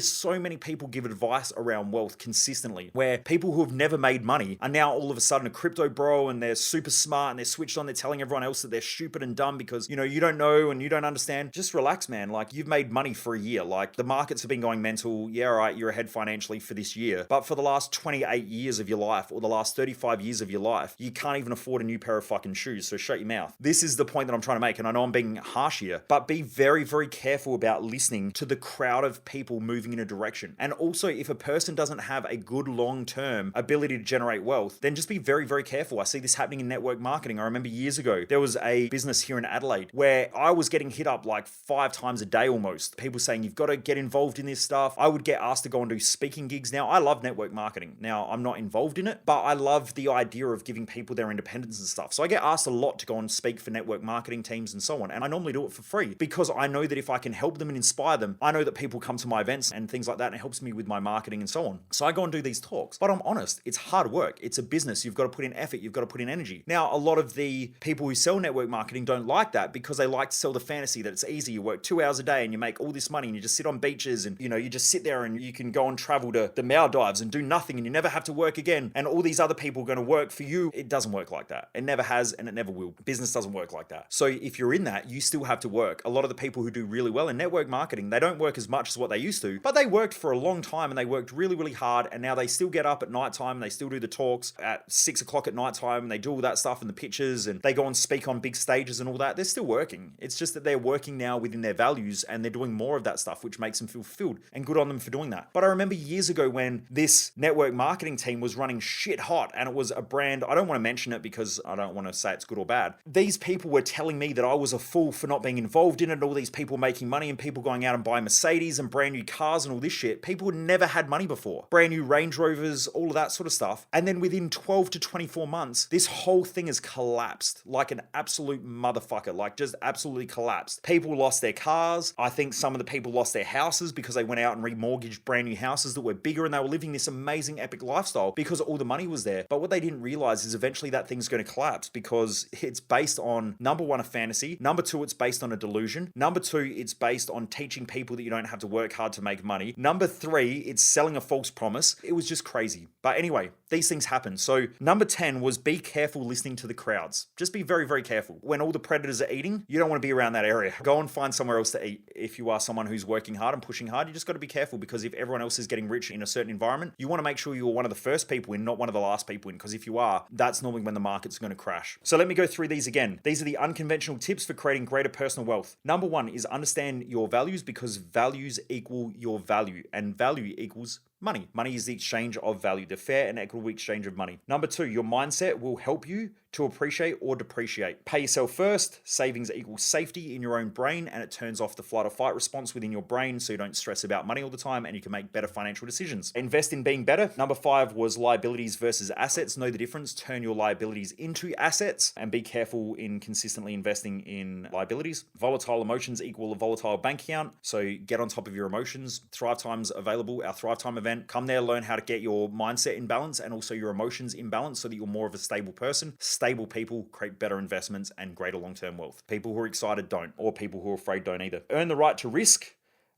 so many people give advice around wealth consistently where people who have never made money are now all of a sudden a crypto bro and they're super smart and they're switched on. They're telling everyone else that they're stupid and dumb because, you don't know and you don't understand. Just relax, man. Like you've made money for a year. Like the markets have been going mental. Yeah, all right, you're ahead financially for this year. But for the last 28 years of your life or the last 35 years of your life, you can't even afford a new pair of fucking shoes. So shut your mouth. This is the point that I'm trying to make. And I know I'm being harsh here, but be very, very careful about listening to the crowd of people moving in a direction. And also, if a person doesn't have a good long-term ability to generate wealth, then just be very, very careful. I see this happening in network marketing. I remember years ago, there was a business here in Adelaide where I was getting hit up like 5 times a day almost. People saying, you've got to get involved in this stuff. I would get asked to go and do speaking gigs. Now, I love network marketing. Now, I'm not involved in it, but I love the idea of giving people their independence and stuff. So I get asked a lot to go and speak for network marketing teams and so on. And I normally do it for free because I know that if I can help them and inspire them, I know that people come to my events and things like that, and it helps me with my marketing and so on. So I go and do these talks, but I'm honest, it's hard work. It's a business. You've got to put in effort. You've got to put in energy. Now, a lot of the people who sell network marketing don't like that because they like to sell the fantasy that it's easy. You work 2 hours a day and you make all this money and you just sit on beaches and, you just sit there and you can go and travel to the Maldives and do nothing and you never have to work again. And all these other people are going to work for you. It doesn't work like that. It never has and it never will. Business doesn't work like that. So if you're in that, you still have to work. A lot of the people who do really well in network marketing, they don't work as much as what they used to, but they worked for a long time and they worked really, really hard. And now they still get up at nighttime and they still do the talks at 6 o'clock at nighttime and they do all that stuff and the pitches and they go and speak on big stages and all that. They're still working. It's just that they're working now within their values and they're doing more of that stuff, which makes them feel fulfilled, and good on them for doing that. But I remember years ago when this network marketing team was running shit hot and it was a brand, I don't want to mention it because I don't want to say it's good or bad. These people were telling me that I was a fool for not being involved in it, all these people making money and people going out and buying Mercedes and brand new cars and all this shit. People had never had money before. Brand new Range Rovers, all of that sort of stuff. And then within 12 to 24 months, this whole thing has collapsed like an absolute motherfucker, like just absolutely collapsed. People lost their cars. I think some of the people lost their houses because they went out and remortgaged brand new houses that were bigger and they were living this amazing epic lifestyle because all the money was there. But what they didn't realize is eventually that thing's going to collapse because it's based on, number one, a fantasy. Number two, it's based on a delusion. Number two, it's based on teaching people that you don't have to work hard to make money. Number three, it's selling a false promise. It was just crazy. But anyway, these things happen. So number 10 was be careful listening to the crowds. Just be very, very careful. When all the predators are eating, you don't want to be around that area. Go and find somewhere else to eat. If you are someone who's working hard and pushing hard, you just got to be careful because if everyone else is getting rich in a certain environment, you want to make sure you're one of the first people in, not one of the last people in. Because if you are, that's normally when the market's going to crash. So let me go through these again. These are the unconventional tips for creating greater personal wealth. Number one is understand your values, because values equal your value, and value equals money. Money is the exchange of value, the fair and equitable exchange of money. Number two, your mindset will help you to appreciate or depreciate. Pay yourself first. Savings equals safety in your own brain, and it turns off the flight or fight response within your brain so you don't stress about money all the time and you can make better financial decisions. Invest in being better. Number five was liabilities versus assets. Know the difference. Turn your liabilities into assets and be careful in consistently investing in liabilities. Volatile emotions equal a volatile bank account. So get on top of your emotions. Thrive Time's available, our Thrive Time event. Come there, learn how to get your mindset in balance and also your emotions in balance so that you're more of a stable person. Stable people create better investments and greater long-term wealth. People who are excited don't, or people who are afraid don't either. Earn the right to risk.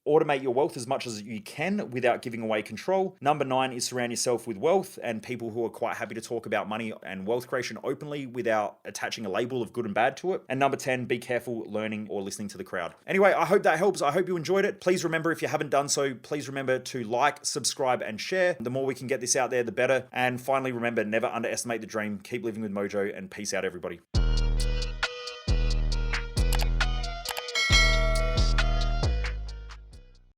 Automate your wealth as much as you can without giving away control. Number nine is surround yourself with wealth and people who are quite happy to talk about money and wealth creation openly without attaching a label of good and bad to it. And number 10, be careful learning or listening to the crowd. Anyway, I hope that helps. I hope you enjoyed it. Please remember, if you haven't done so, please remember to like, subscribe, and share. The more we can get this out there, the better. And finally, remember, never underestimate the dream. Keep living with Mojo, and peace out, everybody.